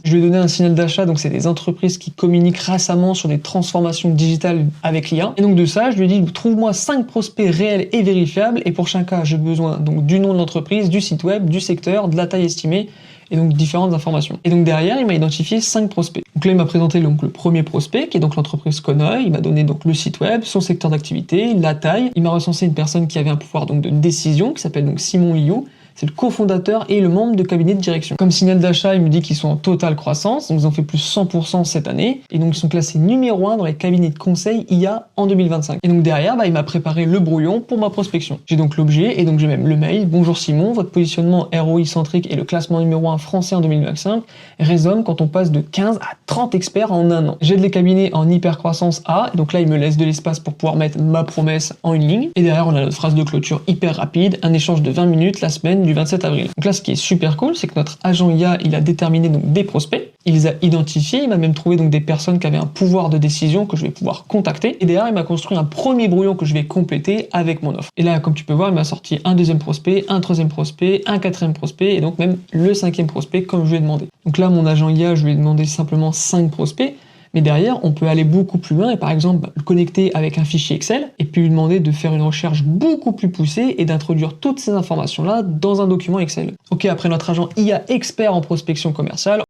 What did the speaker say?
Je lui ai donné un signal d'achat, donc c'est des entreprises qui communiquent récemment sur des transformations digitales avec l'IA. Et donc de ça, je lui ai dit, trouve-moi 5 prospects réels et vérifiables, et pour chaque cas, j'ai besoin donc du nom de l'entreprise, du site web, du secteur, de la taille estimée, et donc différentes informations. Et donc derrière, il m'a identifié 5 prospects. Donc là, il m'a présenté donc le premier prospect, qui est donc l'entreprise Conoy. Il m'a donné donc le site web, son secteur d'activité, la taille. Il m'a recensé une personne qui avait un pouvoir donc de décision, qui s'appelle donc Simon Liu. C'est le cofondateur et le membre de cabinet de direction. Comme signal d'achat, il me dit qu'ils sont en totale croissance, donc ils ont fait plus 100% cette année, et donc ils sont classés numéro 1 dans les cabinets de conseil IA en 2025. Et donc derrière, il m'a préparé le brouillon pour ma prospection. J'ai donc l'objet, et donc j'ai même le mail. Bonjour Simon, votre positionnement ROI centrique et le classement numéro 1 français en 2025 résonne quand on passe de 15 à 30 experts en un an. J'aide les cabinets en hyper-croissance A, et donc là il me laisse de l'espace pour pouvoir mettre ma promesse en une ligne. Et derrière, on a notre phrase de clôture hyper rapide, un échange de 20 minutes la semaine du 27 avril. Donc là, ce qui est super cool, c'est que notre agent IA, il a déterminé donc des prospects, il les a identifiés, il m'a même trouvé donc des personnes qui avaient un pouvoir de décision que je vais pouvoir contacter. Et derrière, il m'a construit un premier brouillon que je vais compléter avec mon offre. Et là, comme tu peux voir, il m'a sorti un deuxième prospect, un troisième prospect, un quatrième prospect, et donc même le cinquième prospect comme je lui ai demandé. Donc là, mon agent IA, je lui ai demandé simplement 5 prospects. Mais derrière, on peut aller beaucoup plus loin et par exemple le connecter avec un fichier Excel et puis lui demander de faire une recherche beaucoup plus poussée et d'introduire toutes ces informations-là dans un document Excel. Ok, après notre agent IA expert en prospection commerciale,